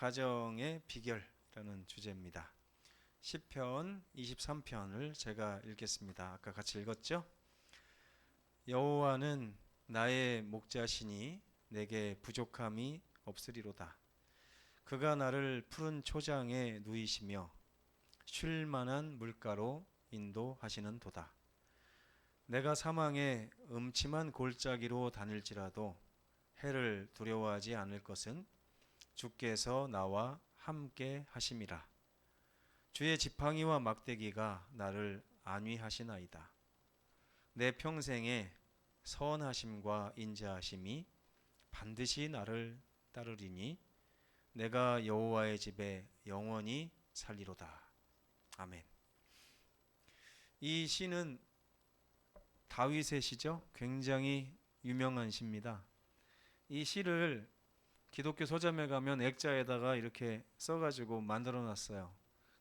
가정의 비결이라는 주제입니다. 시편 23편을 제가 읽겠습니다. 아까 같이 읽었죠? 여호와는 나의 목자시니 내게 부족함이 없으리로다. 그가 나를 푸른 초장에 누이시며 쉴 만한 물가로 인도하시는 도다. 내가 사망의 음침한 골짜기로 다닐지라도 해를 두려워하지 않을 것은 주께서 나와 함께 하심이라. 주의 지팡이와 막대기가 나를 안위하시나이다. 내 평생에 선하심과 인자하심이 반드시 나를 따르리니 내가 여호와의 집에 영원히 살리로다. 아멘. 이 시는 다윗의 시죠. 굉장히 유명한 시입니다. 이 시를 기독교 서점에 가면 액자에다가 이렇게 써가지고 만들어놨어요.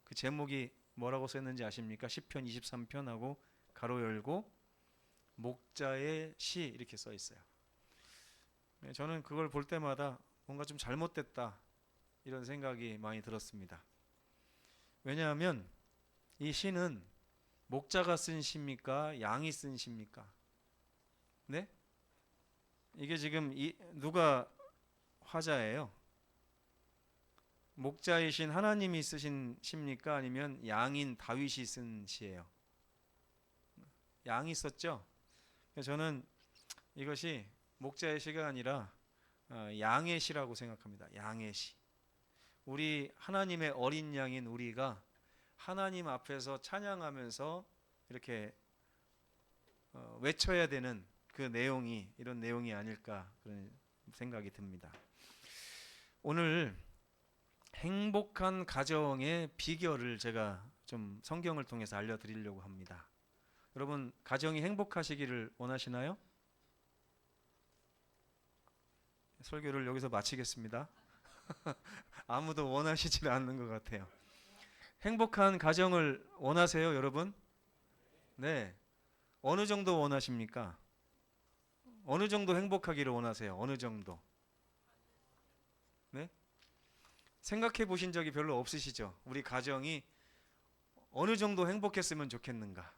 그 제목이 뭐라고 썼는지 아십니까? 시편 23편하고 가로 열고 목자의 시 이렇게 써 있어요. 저는 그걸 볼 때마다 뭔가 좀 잘못됐다 이런 생각이 많이 들었습니다. 왜냐하면 이 시는 목자가 쓴 시입니까? 양이 쓴 시입니까? 네? 이게 지금 누가 화자예요? 목자이신 하나님이 쓰신 시입니까? 아니면 양인 다윗이 쓴 시예요? 양이 썼죠? 저는 이것이 목자의 시가 아니라 양의 시라고 생각합니다. 양의 시. 우리 하나님의 어린 양인 우리가 하나님 앞에서 찬양하면서 이렇게 외쳐야 되는 그 내용이 이런 내용이 아닐까 그런 생각이 듭니다. 오늘 행복한 가정의 비결을 제가 좀 성경을 통해서 알려드리려고 합니다. 여러분 가정이 행복하시기를 원하시나요? 설교를 여기서 마치겠습니다. 아무도 원하시지 않는 것 같아요. 행복한 가정을 원하세요, 여러분? 네. 어느 정도 원하십니까? 어느 정도 행복하기를 원하세요? 어느 정도? 네? 생각해 보신 적이 별로 없으시죠? 우리 가정이 어느 정도 행복했으면 좋겠는가?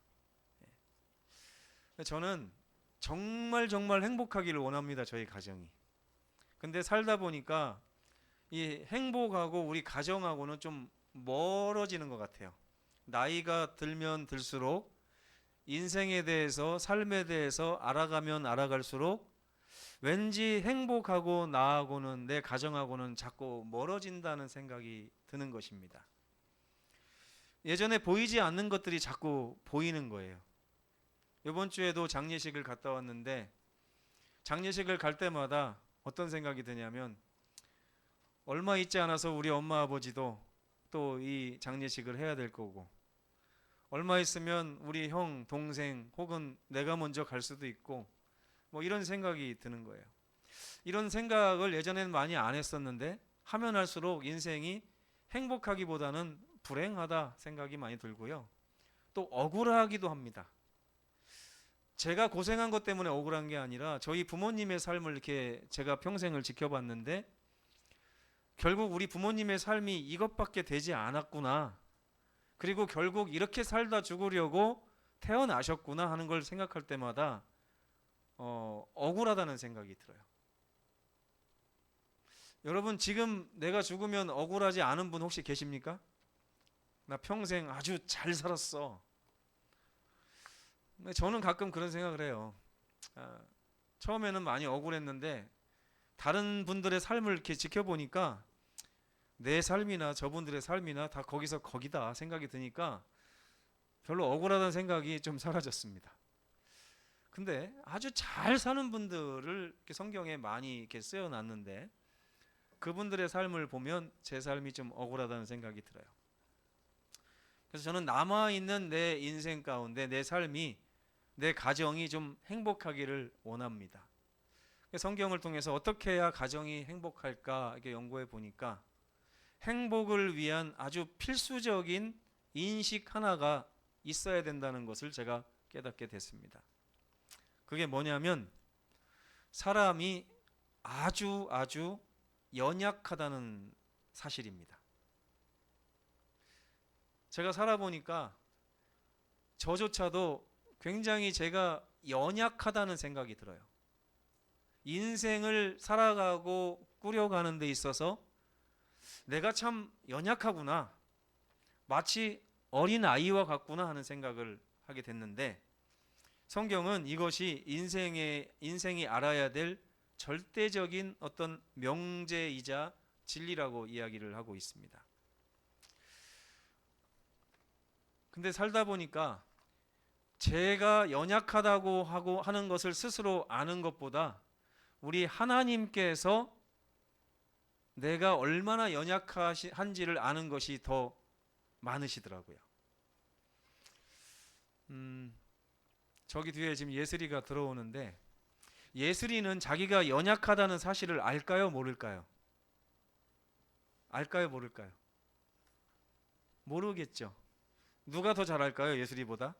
저는 정말 행복하기를 원합니다. 저희 가정이. 근데 살다 보니까 이 행복하고 우리 가정하고는 좀 멀어지는 것 같아요. 나이가 들면 들수록 인생에 대해서 삶에 대해서 알아가면 알아갈수록 왠지 행복하고 나하고는 내 가정하고는 자꾸 멀어진다는 생각이 드는 것입니다. 예전에 보이지 않는 것들이 자꾸 보이는 거예요. 이번 주에도 장례식을 갔다 왔는데 장례식을 갈 때마다 어떤 생각이 드냐면 얼마 있지 않아서 우리 엄마 아버지도 또 이 장례식을 해야 될 거고 얼마 있으면 우리 형, 동생 혹은 내가 먼저 갈 수도 있고 뭐 이런 생각이 드는 거예요. 이런 생각을 예전에는 많이 안 했었는데 하면 할수록 인생이 행복하기보다는 불행하다 생각이 많이 들고요. 또 억울하기도 합니다. 제가 고생한 것 때문에 억울한 게 아니라 저희 부모님의 삶을 이렇게 제가 평생을 지켜봤는데 결국 우리 부모님의 삶이 이것밖에 되지 않았구나. 그리고 결국 이렇게 살다 죽으려고 태어나셨구나 하는 걸 생각할 때마다 억울하다는 생각이 들어요. 여러분 지금 내가 죽으면 억울하지 않은 분 혹시 계십니까? 나 평생 아주 잘 살았어. 저는 가끔 그런 생각을 해요. 처음에는 많이 억울했는데 다른 분들의 삶을 이렇게 지켜보니까 내 삶이나 저분들의 삶이나 다 거기서 거기다 생각이 드니까 별로 억울하다는 생각이 좀 사라졌습니다. 근데 아주 잘 사는 분들을 이렇게 성경에 많이 이렇게 쓰여놨는데 그분들의 삶을 보면 제 삶이 좀 억울하다는 생각이 들어요. 그래서 저는 남아있는 내 인생 가운데 내 삶이 내 가정이 좀 행복하기를 원합니다. 성경을 통해서 어떻게 해야 가정이 행복할까 이렇게 연구해 보니까 행복을 위한 아주 필수적인 인식 하나가 있어야 된다는 것을 제가 깨닫게 됐습니다. 그게 뭐냐면 사람이 아주 연약하다는 사실입니다. 제가 살아보니까 저조차도 굉장히 제가 연약하다는 생각이 들어요. 인생을 살아가고 꾸려가는 데 있어서 내가 참 연약하구나, 마치 어린 아이와 같구나 하는 생각을 하게 됐는데, 성경은 이것이 인생이 알아야 될 절대적인 어떤 명제이자 진리라고 이야기를 하고 있습니다. 근데 살다 보니까 제가 연약하다고 하는 것을 스스로 아는 것보다 우리 하나님께서 내가 얼마나 연약한지를 아는 것이 더 많으시더라고요. 저기 뒤에 지금 예슬이가 들어오는데, 예슬이는 자기가 연약하다는 사실을 알까요, 모를까요? 알까요, 모를까요? 모르겠죠. 누가 더 잘 알까요, 예슬이보다?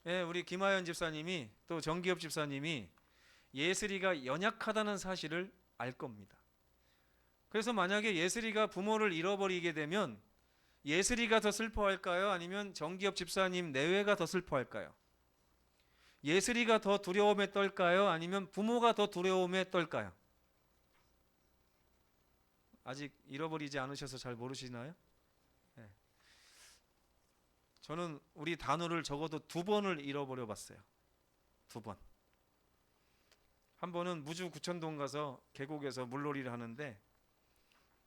예, 우리 김하연 집사님이, 또 정기엽 집사님이 예슬이가 연약하다는 사실을 알 겁니다. 그래서 만약에 예슬이가 부모를 잃어버리게 되면 예슬이가 더 슬퍼할까요, 아니면 정기엽 집사님 내외가 더 슬퍼할까요? 예슬이가 더 두려움에 떨까요, 아니면 부모가 더 두려움에 떨까요? 아직 잃어버리지 않으셔서 잘 모르시나요? 네. 저는 우리 단우를 적어도 2번을 잃어버려 봤어요. 2번. 한 번은 무주 구천동 가서 계곡에서 물놀이를 하는데,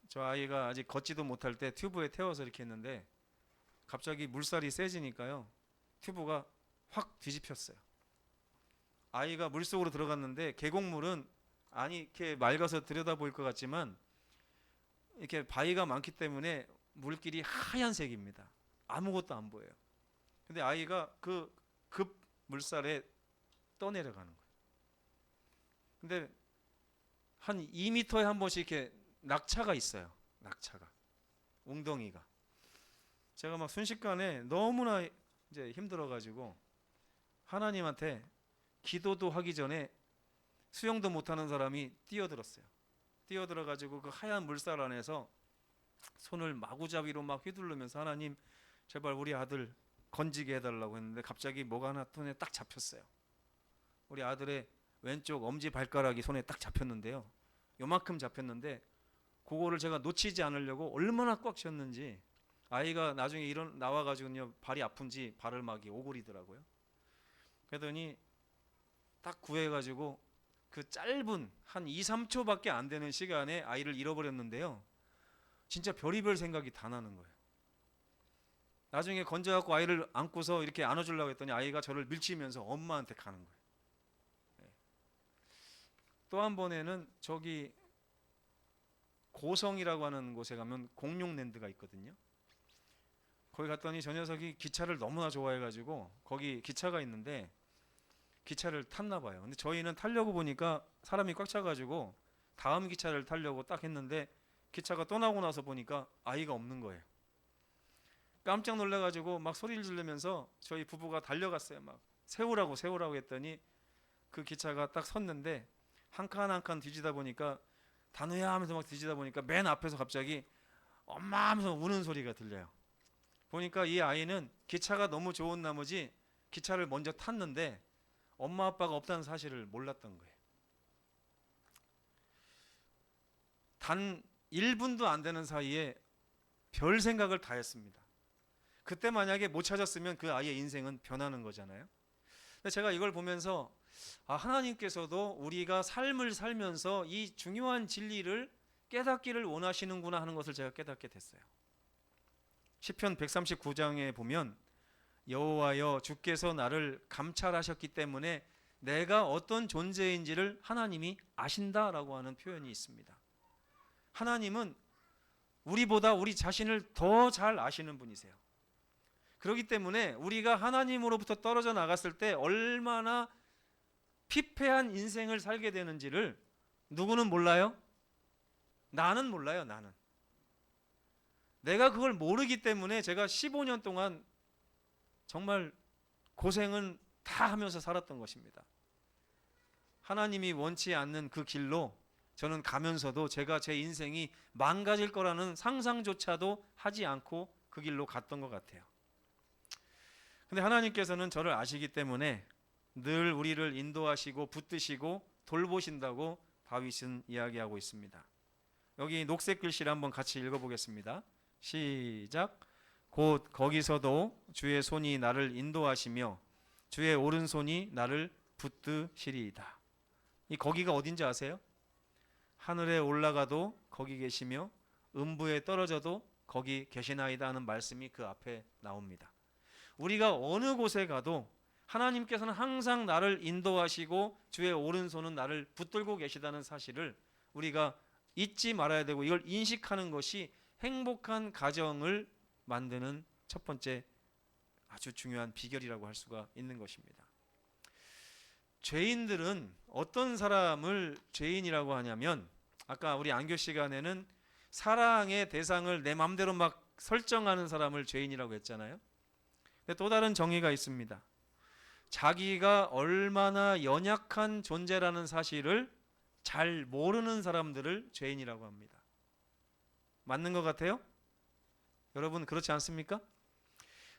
저 아이가 아직 걷지도 못할 때 튜브에 태워서 이렇게 했는데 갑자기 물살이 세지니까요, 튜브가 확 뒤집혔어요. 아이가 물속으로 들어갔는데, 계곡물은 아니 이렇게 맑아서 들여다보일 것 같지만 이렇게 바위가 많기 때문에 물길이 하얀색입니다. 아무것도 안 보여요. 근데 아이가 그 급 물살에 떠내려가는 거예요. 근데 한 2m에 한 번씩 이렇게 낙차가 있어요. 낙차가, 웅덩이가. 제가 막 순식간에 너무나 이제 힘들어가지고 하나님한테 기도도 하기 전에 수영도 못하는 사람이 뛰어들었어요. 뛰어들어가지고 그 하얀 물살 안에서 손을 마구잡이로 막 휘두르면서, 하나님 제발 우리 아들 건지게 해달라고 했는데 갑자기 뭐가 하나 손에 딱 잡혔어요. 우리 아들의 왼쪽 엄지 발가락이 손에 딱 잡혔는데요, 요만큼 잡혔는데 그거를 제가 놓치지 않으려고 얼마나 꽉 쥐었는지, 아이가 나중에 나와가지고요 발이 아픈지 발을 막 오그리더라고요. 그러더니 딱 구해가지고 그 짧은 한 2, 3초밖에 안 되는 시간에 아이를 잃어버렸는데요, 진짜 별의별 생각이 다 나는 거예요. 나중에 건져갖고 아이를 안고서 이렇게 안아주려고 했더니 아이가 저를 밀치면서 엄마한테 가는 거예요. 또 한 번에는 저기 고성이라고 하는 곳에 가면 공룡랜드가 있거든요. 거기 갔더니 저 녀석이 기차를 너무나 좋아해가지고 거기 기차가 있는데 기차를 탔나 봐요. 근데 저희는 타려고 보니까 사람이 꽉 차가지고 다음 기차를 타려고 딱 했는데 기차가 떠나고 나서 보니까 아이가 없는 거예요. 깜짝 놀라가지고 막 소리를 지르면서 저희 부부가 달려갔어요. 막 세우라고 했더니 그 기차가 딱 섰는데 한 칸 한 칸 뒤지다 보니까, 단우야 하면서 막 뒤지다 보니까 맨 앞에서 갑자기 엄마 하면서 우는 소리가 들려요. 보니까 이 아이는 기차가 너무 좋은 나머지 기차를 먼저 탔는데 엄마 아빠가 없다는 사실을 몰랐던 거예요. 단 1분도 안 되는 사이에 별 생각을 다 했습니다. 그때 만약에 못 찾았으면 그 아이의 인생은 변하는 거잖아요. 근데 제가 이걸 보면서 하나님께서도 우리가 삶을 살면서 이 중요한 진리를 깨닫기를 원하시는구나 하는 것을 제가 깨닫게 됐어요. 시편 139장에 보면 여호와여 주께서 나를 감찰하셨기 때문에 내가 어떤 존재인지를 하나님이 아신다라고 하는 표현이 있습니다. 하나님은 우리보다 우리 자신을 더 잘 아시는 분이세요. 그렇기 때문에 우리가 하나님으로부터 떨어져 나갔을 때 얼마나 피폐한 인생을 살게 되는지를 누구는 몰라요? 나는 몰라요. 나는. 내가 그걸 모르기 때문에 제가 15년 동안 정말 고생은 다 하면서 살았던 것입니다. 하나님이 원치 않는 그 길로 저는 가면서도 제가 제 인생이 망가질 거라는 상상조차도 하지 않고 그 길로 갔던 것 같아요. 근데 하나님께서는 저를 아시기 때문에 늘 우리를 인도하시고 붙드시고 돌보신다고 다윗은 이야기하고 있습니다. 여기 녹색 글씨를 한번 같이 읽어보겠습니다. 시작. 곧 거기서도 주의 손이 나를 인도하시며 주의 오른손이 나를 붙드시리이다. 이 거기가 어딘지 아세요? 하늘에 올라가도 거기 계시며 음부에 떨어져도 거기 계시나이다 하는 말씀이 그 앞에 나옵니다. 우리가 어느 곳에 가도 하나님께서는 항상 나를 인도하시고 주의 오른손은 나를 붙들고 계시다는 사실을 우리가 잊지 말아야 되고, 이걸 인식하는 것이 행복한 가정을 만드는 첫 번째 아주 중요한 비결이라고 할 수가 있는 것입니다. 죄인들은 어떤 사람을 죄인이라고 하냐면, 아까 우리 안교 시간에는 사랑의 대상을 내 마음대로 막 설정하는 사람을 죄인이라고 했잖아요. 근데 또 다른 정의가 있습니다. 자기가 얼마나 연약한 존재라는 사실을 잘 모르는 사람들을 죄인이라고 합니다. 맞는 것 같아요? 여러분 그렇지 않습니까?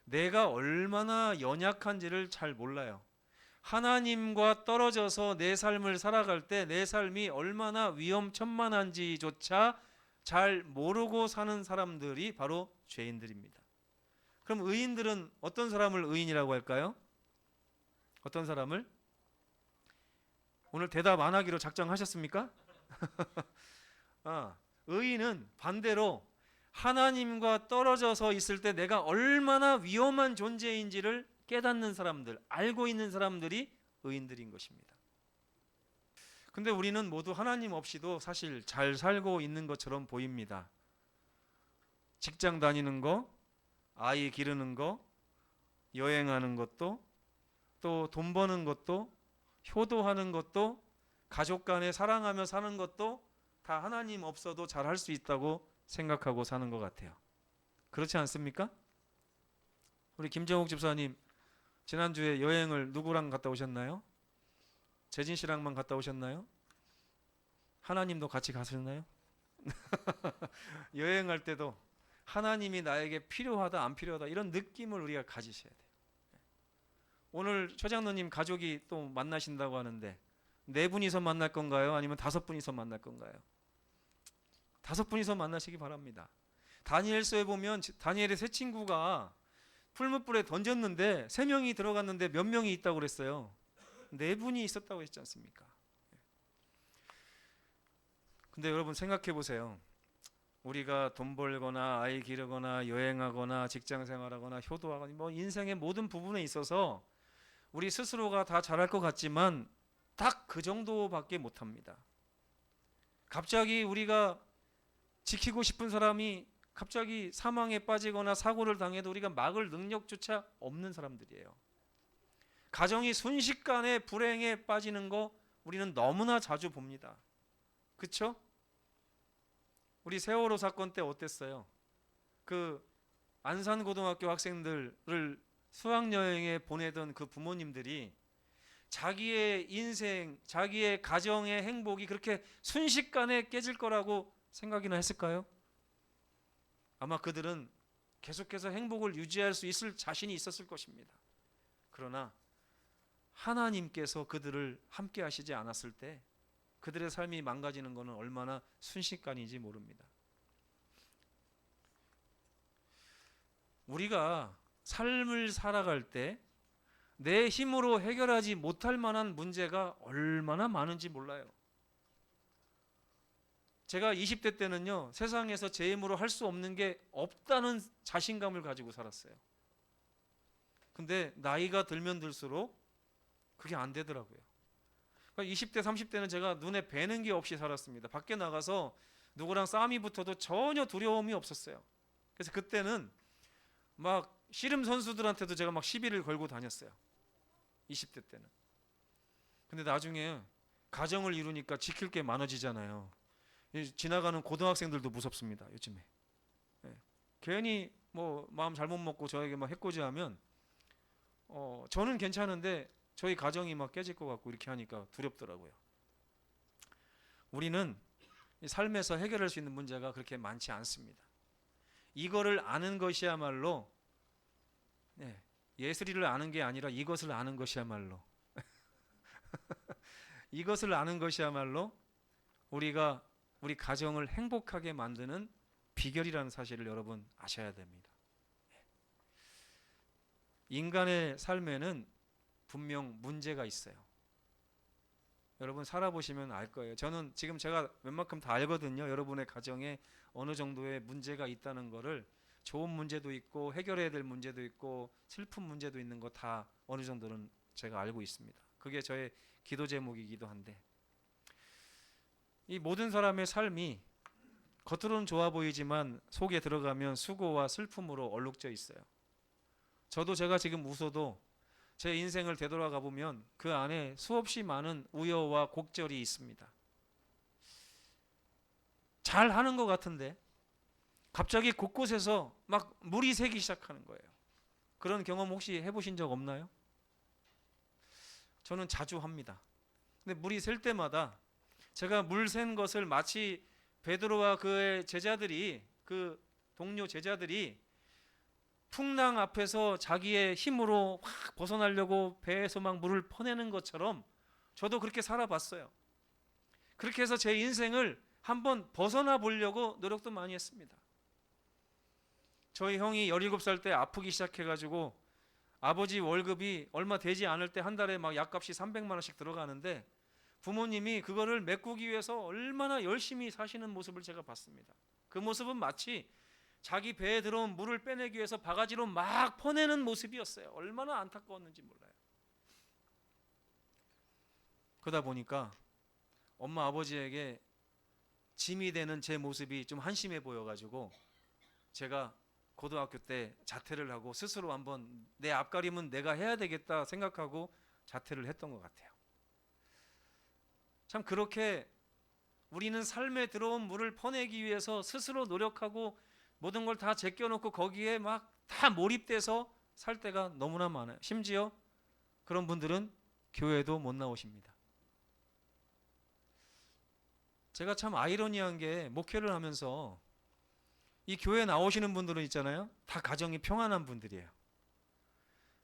내가 얼마나 연약한지를 잘 몰라요. 하나님과 떨어져서 내 삶을 살아갈 때 내 삶이 얼마나 위험천만한지조차 잘 모르고 사는 사람들이 바로 죄인들입니다. 그럼 의인들은 어떤 사람을 의인이라고 할까요? 어떤 사람을? 오늘 대답 안 하기로 작정하셨습니까? 의인은 반대로 하나님과 떨어져서 있을 때 내가 얼마나 위험한 존재인지를 깨닫는 사람들, 알고 있는 사람들이 의인들인 것입니다. 근데 우리는 모두 하나님 없이도 사실 잘 살고 있는 것처럼 보입니다. 직장 다니는 거, 아이 기르는 거, 여행하는 것도, 또 돈 버는 것도, 효도하는 것도, 가족 간에 사랑하며 사는 것도 다 하나님 없어도 잘 할 수 있다고 생각하고 사는 것 같아요. 그렇지 않습니까? 우리 김정욱 집사님 지난주에 여행을 누구랑 갔다 오셨나요? 재진 씨랑만 갔다 오셨나요? 하나님도 같이 가셨나요? 여행할 때도 하나님이 나에게 필요하다 안 필요하다 이런 느낌을 우리가 가지셔야 돼요. 오늘 최장로님 가족이 또 만나신다고 하는데 4분이서 만날 건가요? 아니면 5분이서 만날 건가요? 5분이서 만나시기 바랍니다. 다니엘서에 보면 다니엘의 세 친구가 풀무불에 던졌는데 3명이 들어갔는데 몇 명이 있다고 그랬어요? 4분이 있었다고 했지 않습니까? 근데 여러분 생각해 보세요. 우리가 돈 벌거나 아이 기르거나 여행하거나 직장 생활하거나 효도하거나 뭐 인생의 모든 부분에 있어서 우리 스스로가 다 잘할 것 같지만 딱 그 정도밖에 못합니다. 갑자기 우리가 지키고 싶은 사람이 갑자기 사망에 빠지거나 사고를 당해도 우리가 막을 능력조차 없는 사람들이에요. 가정이 순식간에 불행에 빠지는 거 우리는 너무나 자주 봅니다. 그렇죠? 우리 세월호 사건 때 어땠어요? 그 안산고등학교 학생들을 수학여행에 보내던 그 부모님들이 자기의 인생, 자기의 가정의 행복이 그렇게 순식간에 깨질 거라고 생각이나 했을까요? 아마 그들은 계속해서 행복을 유지할 수 있을 자신이 있었을 것입니다. 그러나 하나님께서 그들을 함께 하시지 않았을 때 그들의 삶이 망가지는 것은 얼마나 순식간인지 모릅니다. 우리가 삶을 살아갈 때 내 힘으로 해결하지 못할 만한 문제가 얼마나 많은지 몰라요. 제가 20대 때는요, 세상에서 제 힘으로 할 수 없는 게 없다는 자신감을 가지고 살았어요. 근데 나이가 들면 들수록 그게 안 되더라고요. 그러니까 20대, 30대는 제가 눈에 뵈는 게 없이 살았습니다. 밖에 나가서 누구랑 싸움이 붙어도 전혀 두려움이 없었어요. 그래서 그때는 막 씨름 선수들한테도 제가 막 시비를 걸고 다녔어요. 20대 때는. 근데 나중에 가정을 이루니까 지킬 게 많아지잖아요. 지나가는 고등학생들도 무섭습니다. 요즘에. 괜히 뭐 마음 잘못 먹고 저에게 막 해코지하면 저는 괜찮은데 저희 가정이 막 깨질 것 같고 이렇게 하니까 두렵더라고요. 우리는 이 삶에서 해결할 수 있는 문제가 그렇게 많지 않습니다. 이거를 아는 것이야말로 예술이를 아는 게 아니라 이것을 아는 것이야말로 이것을 아는 것이야말로 우리가 우리 가정을 행복하게 만드는 비결이라는 사실을 여러분 아셔야 됩니다. 인간의 삶에는 분명 문제가 있어요. 여러분 살아보시면 알 거예요. 저는 지금 제가 웬만큼 다 알거든요. 여러분의 가정에 어느 정도의 문제가 있다는 거를, 좋은 문제도 있고 해결해야 될 문제도 있고 슬픈 문제도 있는 거 다 어느 정도는 제가 알고 있습니다. 그게 저의 기도 제목이기도 한데, 이 모든 사람의 삶이 겉으로는 좋아 보이지만 속에 들어가면 수고와 슬픔으로 얼룩져 있어요. 저도 제가 지금 웃어도 제 인생을 되돌아가 보면 그 안에 수없이 많은 우여와 곡절이 있습니다. 잘 하는 것 같은데 갑자기 곳곳에서 막 물이 새기 시작하는 거예요. 그런 경험 혹시 해보신 적 없나요? 저는 자주 합니다. 근데 물이 셀 때마다 제가 물 샌 것을 마치 베드로와 그의 제자들이, 그 동료 제자들이 풍랑 앞에서 자기의 힘으로 확 벗어나려고 배에서 막 물을 퍼내는 것처럼 저도 그렇게 살아봤어요. 그렇게 해서 제 인생을 한번 벗어나 보려고 노력도 많이 했습니다. 저희 형이 17살 때 아프기 시작해가지고 아버지 월급이 얼마 되지 않을 때 한 달에 막 약값이 300만 원씩 들어가는데 부모님이 그거를 메꾸기 위해서 얼마나 열심히 사시는 모습을 제가 봤습니다. 그 모습은 마치 자기 배에 들어온 물을 빼내기 위해서 바가지로 막 퍼내는 모습이었어요. 얼마나 안타까웠는지 몰라요. 그러다 보니까 엄마 아버지에게 짐이 되는 제 모습이 좀 한심해 보여가지고 제가 고등학교 때 자퇴를 하고 스스로 한번 내 앞가림은 내가 해야 되겠다 생각하고 자퇴를 했던 것 같아요. 참 그렇게 우리는 삶에 들어온 물을 퍼내기 위해서 스스로 노력하고 모든 걸 다 제껴놓고 거기에 막 다 몰입돼서 살 때가 너무나 많아요. 심지어 그런 분들은 교회도 못 나오십니다. 제가 참 아이러니한 게 목회를 하면서 이 교회 나오시는 분들은 있잖아요. 다 가정이 평안한 분들이에요.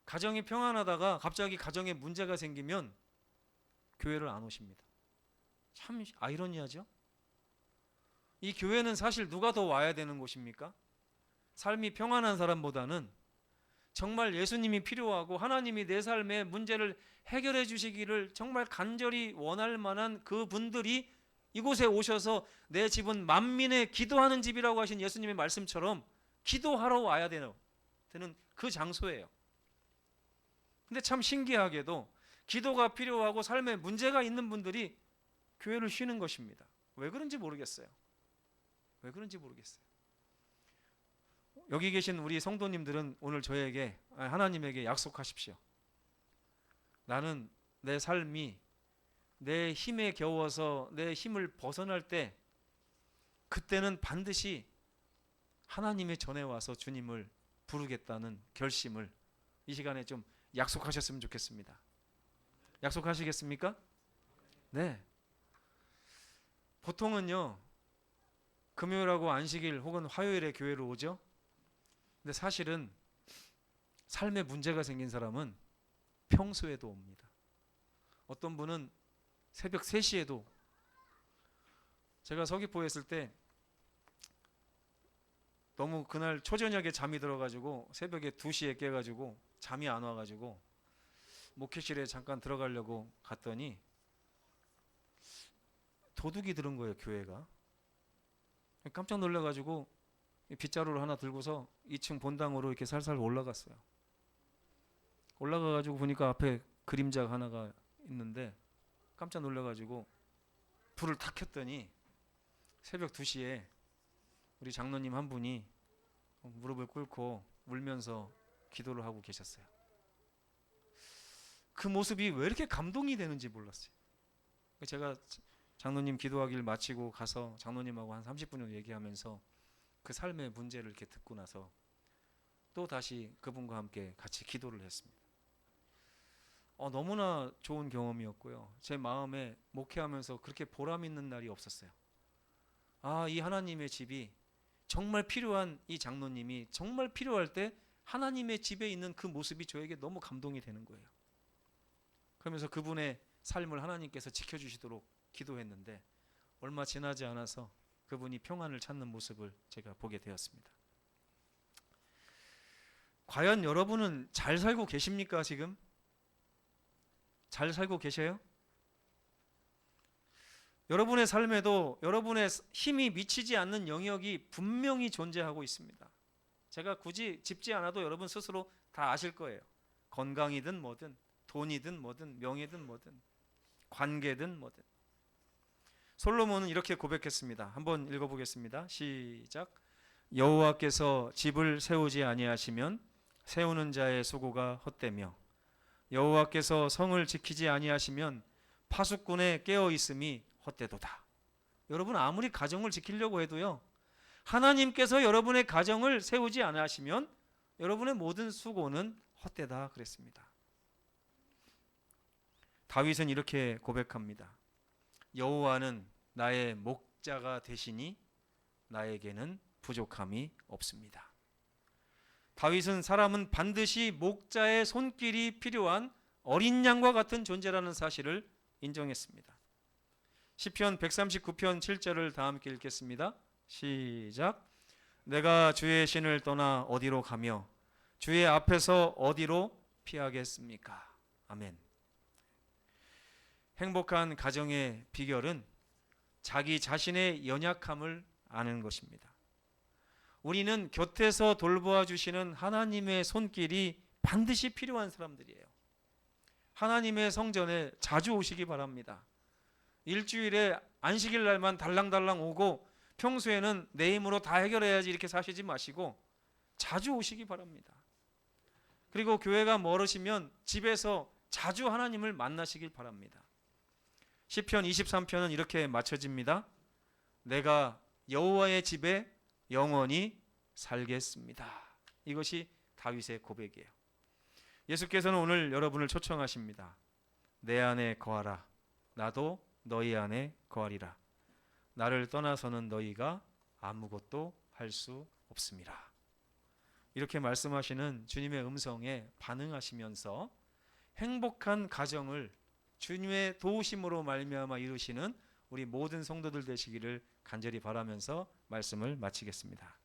가정이 평안하다가 갑자기 가정에 문제가 생기면 교회를 안 오십니다. 참 아이러니하죠? 이 교회는 사실 누가 더 와야 되는 곳입니까? 삶이 평안한 사람보다는 정말 예수님이 필요하고 하나님이 내 삶의 문제를 해결해 주시기를 정말 간절히 원할 만한 그 분들이 이곳에 오셔서 내 집은 만민의 기도하는 집이라고 하신 예수님의 말씀처럼 기도하러 와야 되는 그 장소예요. 근데 참 신기하게도 기도가 필요하고 삶에 문제가 있는 분들이 교회를 쉬는 것입니다. 왜 그런지 모르겠어요. 왜 그런지 모르겠어요. 여기 계신 우리 성도님들은 오늘 저에게, 하나님에게 약속하십시오. 나는 내 삶이 내 힘에 겨워서 내 힘을 벗어날 때 그때는 반드시 하나님의 전에 와서 주님을 부르겠다는 결심을 이 시간에 좀 약속하셨으면 좋겠습니다. 약속하시겠습니까? 네. 보통은요 금요일하고 안식일 혹은 화요일에 교회를 오죠. 근데 사실은 삶에 문제가 생긴 사람은 평소에도 옵니다. 어떤 분은 새벽 3시에도, 제가 서귀포에 있을 때 너무 그날 초저녁에 잠이 들어가지고 새벽에 2시에 깨가지고 잠이 안 와가지고 목회실에 잠깐 들어가려고 갔더니 도둑이 들은 거예요. 교회가. 깜짝 놀라가지고 빗자루를 하나 들고서 2층 본당으로 이렇게 살살 올라갔어요. 올라가가지고 보니까 앞에 그림자가 하나가 있는데 깜짝 놀라가지고 불을 탁 켰더니 새벽 2시에 우리 장로님 한 분이 무릎을 꿇고 울면서 기도를 하고 계셨어요. 그 모습이 왜 이렇게 감동이 되는지 몰랐어요. 제가 장로님 기도하기를 마치고 가서 장로님하고 한 30분 정도 얘기하면서 그 삶의 문제를 이렇게 듣고 나서 또 다시 그분과 함께 같이 기도를 했습니다. 너무나 좋은 경험이었고요. 제 마음에 목회하면서 그렇게 보람 있는 날이 없었어요. 아, 이 하나님의 집이 정말 필요한 이 장로님이 정말 필요할 때 하나님의 집에 있는 그 모습이 저에게 너무 감동이 되는 거예요. 그러면서 그분의 삶을 하나님께서 지켜주시도록 기도했는데 얼마 지나지 않아서 그분이 평안을 찾는 모습을 제가 보게 되었습니다. 과연 여러분은 잘 살고 계십니까? 지금? 잘 살고 계셔요? 여러분의 삶에도 여러분의 힘이 미치지 않는 영역이 분명히 존재하고 있습니다. 제가 굳이 짚지 않아도 여러분 스스로 다 아실 거예요. 건강이든 뭐든, 돈이든 뭐든, 명예든 뭐든, 관계든 뭐든. 솔로몬은 이렇게 고백했습니다. 한번 읽어보겠습니다. 시작. 여호와께서 집을 세우지 아니하시면 세우는 자의 수고가 헛되며 여호와께서 성을 지키지 아니하시면 파수꾼의 깨어 있음이 헛되도다. 여러분 아무리 가정을 지키려고 해도요, 하나님께서 여러분의 가정을 세우지 않으시면 여러분의 모든 수고는 헛되다 그랬습니다. 다윗은 이렇게 고백합니다. 여호와는 나의 목자가 되시니 나에게는 부족함이 없습니다. 다윗은 사람은 반드시 목자의 손길이 필요한 어린 양과 같은 존재라는 사실을 인정했습니다. 시편 139편 7절을 다 함께 읽겠습니다. 시작. 내가 주의 신을 떠나 어디로 가며 주의 앞에서 어디로 피하겠습니까? 아멘. 행복한 가정의 비결은 자기 자신의 연약함을 아는 것입니다. 우리는 곁에서 돌보아 주시는 하나님의 손길이 반드시 필요한 사람들이에요. 하나님의 성전에 자주 오시기 바랍니다. 일주일에 안식일 날만 달랑달랑 오고 평소에는 내 힘으로 다 해결해야지 이렇게 사시지 마시고 자주 오시기 바랍니다. 그리고 교회가 멀으시면 집에서 자주 하나님을 만나시길 바랍니다. 시편 23편은 이렇게 맞춰집니다. 내가 여호와의 집에 영원히 살겠습니다. 이것이 다윗의 고백이에요. 예수께서는 오늘 여러분을 초청하십니다. 내 안에 거하라. 나도 너희 안에 거하리라. 나를 떠나서는 너희가 아무것도 할 수 없음이라. 이렇게 말씀하시는 주님의 음성에 반응하시면서 행복한 가정을 주님의 도우심으로 말미암아 이루시는 우리 모든 성도들 되시기를 간절히 바라면서 말씀을 마치겠습니다.